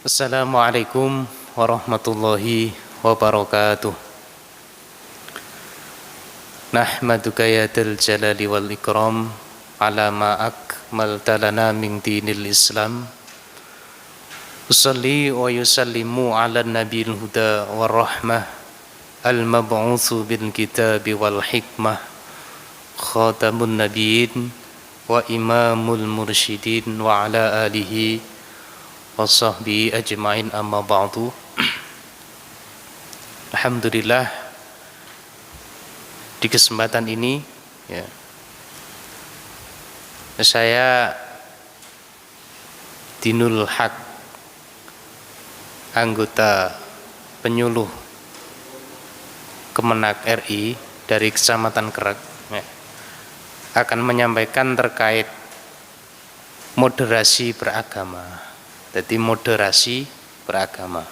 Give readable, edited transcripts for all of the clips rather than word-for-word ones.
Assalamualaikum warahmatullahi wabarakatuh. Nahmaduka ya dzal jalali wal ikram ala ma akmalta lana min dinil Islam. Usalli wa yusallimu ala nabiyil huda war rahmah al mab'utsu bil kitabi wal hikmah khatamun nabiyyin wa imamul mursyidin wa ala alihi wa sahbihi ajma'in, amma ba'du. Alhamdulillah, di kesempatan ini ya, saya Dinul Haq, anggota penyuluh Kemenak RI dari Kecamatan Kerek ya, akan menyampaikan terkait moderasi beragama. Jadi moderasi beragama.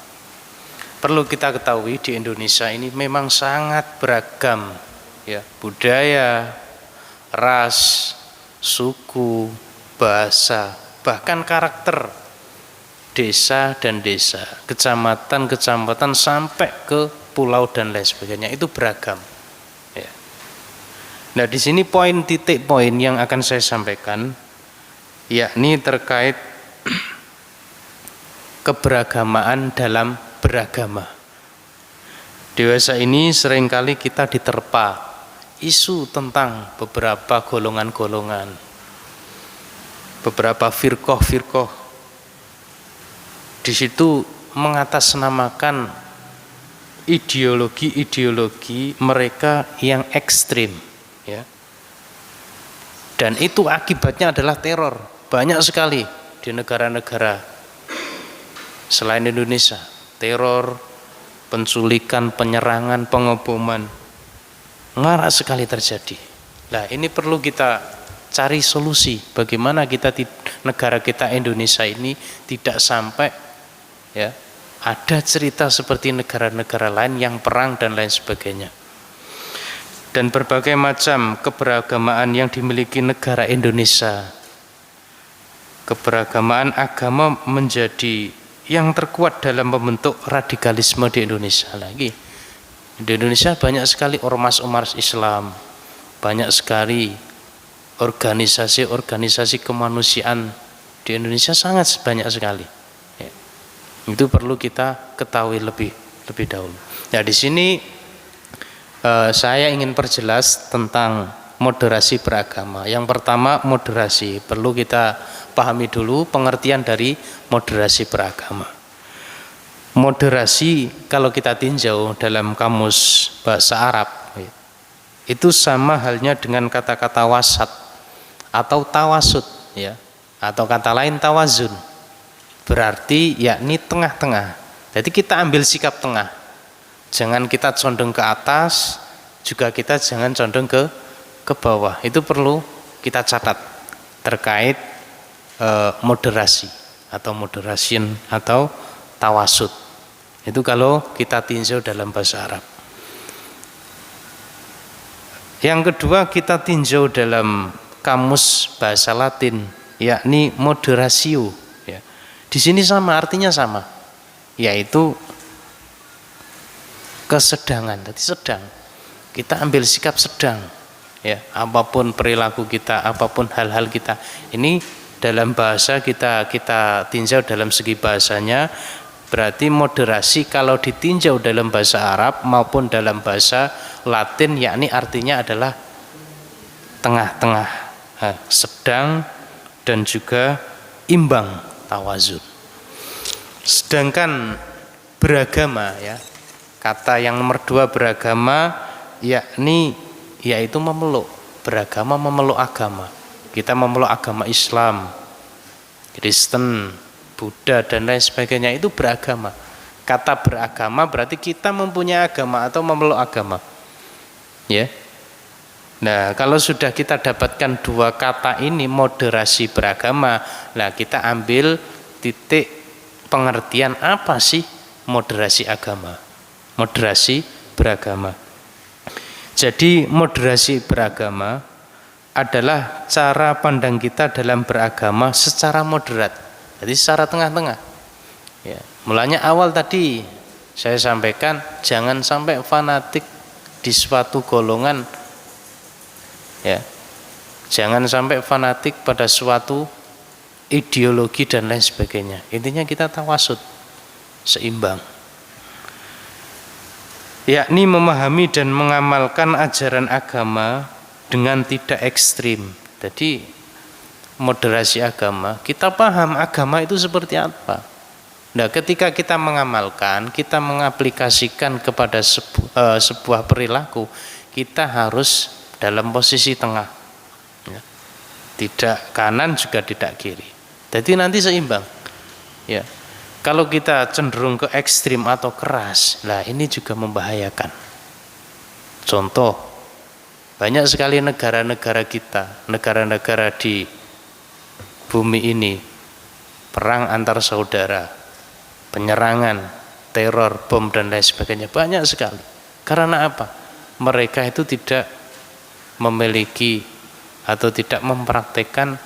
Perlu kita ketahui di Indonesia ini memang sangat beragam ya, budaya, ras, suku, bahasa, bahkan karakter desa dan desa, kecamatan sampai ke pulau dan lain sebagainya itu beragam. Ya. Nah, di sini titik poin yang akan saya sampaikan yakni terkait keberagamaan dalam beragama. Dewasa ini seringkali kita diterpa isu tentang beberapa golongan-golongan, beberapa firqah. Di situ mengatasnamakan ideologi mereka yang ekstrim, ya. Dan itu akibatnya adalah teror. Banyak sekali di negara-negara selain Indonesia, teror, penculikan, penyerangan, pengeboman marak sekali terjadi. Nah, ini perlu kita cari solusi bagaimana negara kita Indonesia ini tidak sampai ya ada cerita seperti negara-negara lain yang perang dan lain sebagainya. Dan berbagai macam keberagamaan yang dimiliki negara Indonesia, keberagamaan agama menjadi yang terkuat dalam membentuk radikalisme di Indonesia. Lagi di Indonesia banyak sekali ormas Islam, banyak sekali organisasi kemanusiaan di Indonesia, sangat banyak sekali ya. Itu perlu kita ketahui lebih dahulu. Nah, di sini saya ingin perjelas tentang moderasi beragama. Yang pertama, moderasi perlu kita pahami dulu pengertian dari moderasi beragama. Moderasi kalau kita tinjau dalam kamus bahasa Arab itu sama halnya dengan kata-kata wasat atau tawasud ya, atau kata lain tawazun, berarti yakni tengah-tengah. Jadi kita ambil sikap tengah, jangan kita condong ke atas, juga kita jangan condong ke bawah. Itu perlu kita catat terkait moderasi atau moderation atau tawasud. Itu kalau kita tinjau dalam bahasa Arab. Yang kedua, kita tinjau dalam kamus bahasa Latin, yakni moderatio ya. Di sini sama, artinya sama, yaitu kesedangan. Jadi sedang, kita ambil sikap sedang ya, apapun perilaku kita, apapun hal-hal kita. Ini dalam bahasa kita tinjau dalam segi bahasanya, berarti moderasi kalau ditinjau dalam bahasa Arab maupun dalam bahasa Latin yakni artinya adalah tengah-tengah, sedang dan juga imbang, tawazun. Sedangkan beragama ya, kata yang nomor 2 beragama yaitu memeluk. Beragama memeluk agama. Kita memeluk agama Islam, Kristen, Buddha dan lain sebagainya, itu beragama. Kata beragama berarti kita mempunyai agama atau memeluk agama. Ya. Nah, kalau sudah kita dapatkan dua kata ini, moderasi beragama, nah kita ambil titik pengertian apa sih moderasi agama, moderasi beragama. Jadi moderasi beragama adalah cara pandang kita dalam beragama secara moderat, jadi secara tengah-tengah. Ya, mulanya awal tadi saya sampaikan jangan sampai fanatik di suatu golongan, ya. Jangan sampai fanatik pada suatu ideologi dan lain sebagainya. Intinya kita tawasud, seimbang. Yakni memahami dan mengamalkan ajaran agama dengan tidak ekstrim. Jadi moderasi agama, kita paham agama itu seperti apa. Nah, ketika kita mengamalkan, kita mengaplikasikan kepada sebuah perilaku, kita harus dalam posisi tengah, ya. Tidak kanan juga tidak kiri. Jadi nanti seimbang. Ya, kalau kita cenderung ke ekstrim atau keras, lah ini juga membahayakan. Contoh, banyak sekali negara-negara kita, negara-negara di bumi ini, perang antar saudara, penyerangan, teror, bom dan lain sebagainya, banyak sekali. Karena apa? Mereka itu tidak memiliki atau tidak mempraktekkan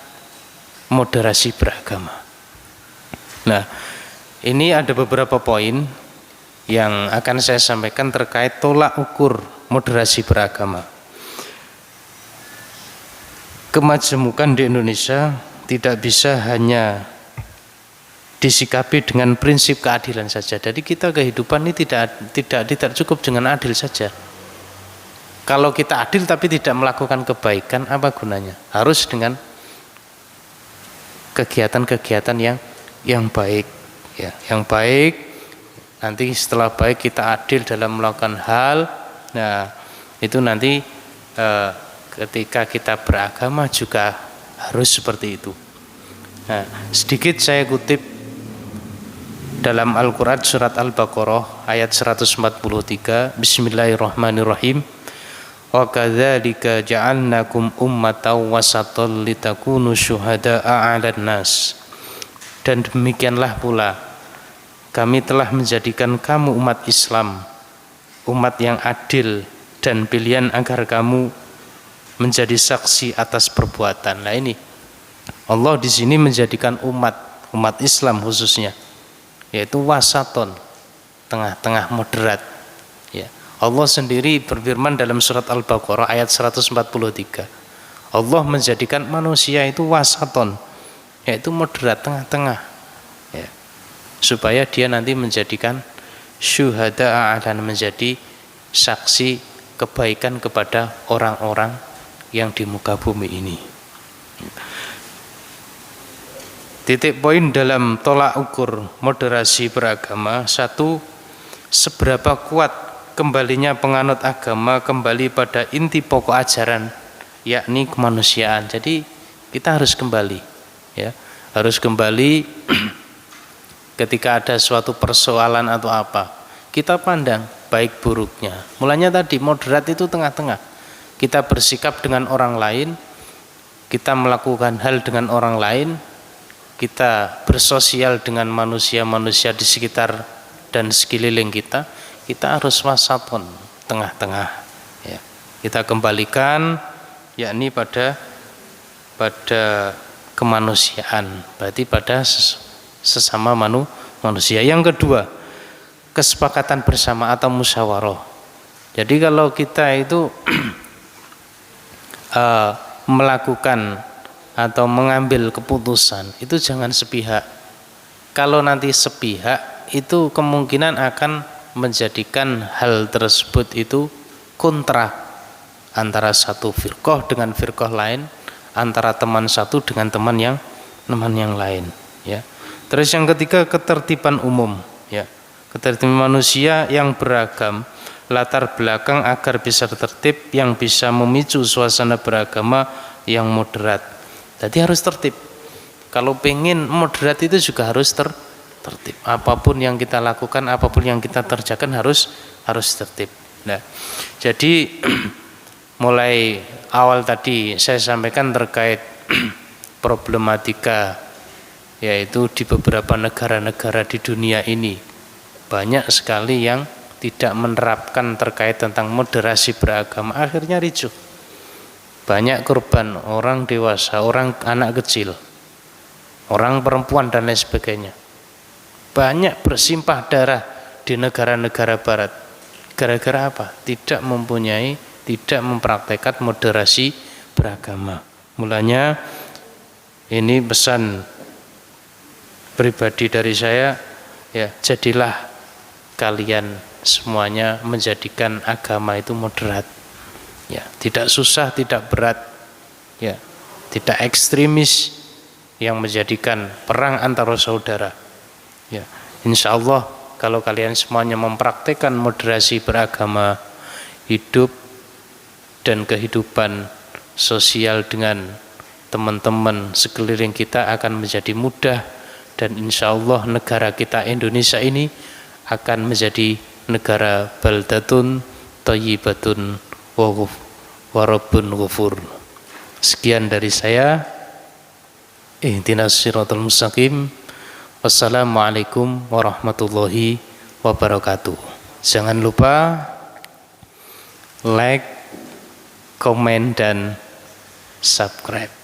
moderasi beragama. Nah, ini ada beberapa poin yang akan saya sampaikan terkait tolak ukur moderasi beragama. Kemajemukan di Indonesia tidak bisa hanya disikapi dengan prinsip keadilan saja. Jadi kita kehidupan ini tidak cukup dengan adil saja. Kalau kita adil tapi tidak melakukan kebaikan, apa gunanya? Harus dengan kegiatan-kegiatan yang baik, ya, yang baik. Nanti setelah baik kita adil dalam melakukan hal. Nah, itu nanti ketika kita beragama juga harus seperti itu. Nah, sedikit saya kutip dalam Al-Quran surat Al-Baqarah ayat 143, Bismillahirrahmanirrahim. Wa kadzalika ja'alnakum ummatan wasatan litakunu syuhada'a 'alan nas. Dan demikianlah pula kami telah menjadikan kamu umat Islam, umat yang adil dan pilihan agar kamu menjadi saksi atas perbuatan. Nah, ini Allah di sini menjadikan umat Islam khususnya, yaitu wasaton, tengah-tengah, moderat, ya. Allah sendiri berfirman dalam surat Al-Baqarah ayat 143, Allah menjadikan manusia itu wasaton, yaitu moderat, tengah-tengah, ya, supaya dia nanti menjadikan syuhada dan menjadi saksi kebaikan kepada orang-orang yang di muka bumi ini. Titik poin dalam tolak ukur moderasi beragama: satu, seberapa kuat kembalinya penganut agama kembali pada inti pokok ajaran, yakni kemanusiaan. Jadi kita harus kembali, ya, harus kembali ketika ada suatu persoalan atau apa, kita pandang baik buruknya. Mulanya tadi moderat itu tengah-tengah. Kita bersikap dengan orang lain, kita melakukan hal dengan orang lain, kita bersosial dengan manusia-manusia di sekitar dan sekeliling kita, kita harus wasaton, tengah-tengah, ya. Kita kembalikan yakni pada kemanusiaan, berarti pada sesama manusia. Yang kedua, kesepakatan bersama atau musyawarah. Jadi kalau kita itu melakukan atau mengambil keputusan itu jangan sepihak. Kalau nanti sepihak itu kemungkinan akan menjadikan hal tersebut itu kontrak antara satu firqah dengan firqah lain, antara teman satu dengan teman yang lain, ya. Terus yang ketiga, ketertiban umum, ya. Ketertiban manusia yang beragam latar belakang agar bisa tertib, yang bisa memicu suasana beragama yang moderat. Jadi harus tertib. Kalau pengen moderat itu juga harus tertib. Apapun yang kita lakukan, apapun yang kita kerjakan harus tertib. Nah, jadi mulai awal tadi saya sampaikan terkait problematika, yaitu di beberapa negara-negara di dunia ini banyak sekali yang tidak menerapkan terkait tentang moderasi beragama, akhirnya ricuh. Banyak korban orang dewasa, orang anak kecil, orang perempuan dan lain sebagainya. banyak bersimpah darah di negara-negara barat. Gara-gara apa? Tidak mempraktekkan moderasi beragama. Mulanya ini pesan pribadi dari saya, ya, jadilah kalian semuanya menjadikan agama itu moderat. Ya, tidak susah, tidak berat. Ya, tidak ekstremis yang menjadikan perang antara saudara. Ya, insya Allah kalau kalian semuanya mempraktekkan moderasi beragama, hidup dan kehidupan sosial dengan teman-teman sekeliling kita akan menjadi mudah, dan insya Allah negara kita Indonesia ini akan menjadi negara baldatun thayyibatun wa rabbun ghafur. Sekian dari saya. Ihdinas siratal mustaqim. Wassalamualaikum warahmatullahi wabarakatuh. Jangan lupa like, komen, dan subscribe.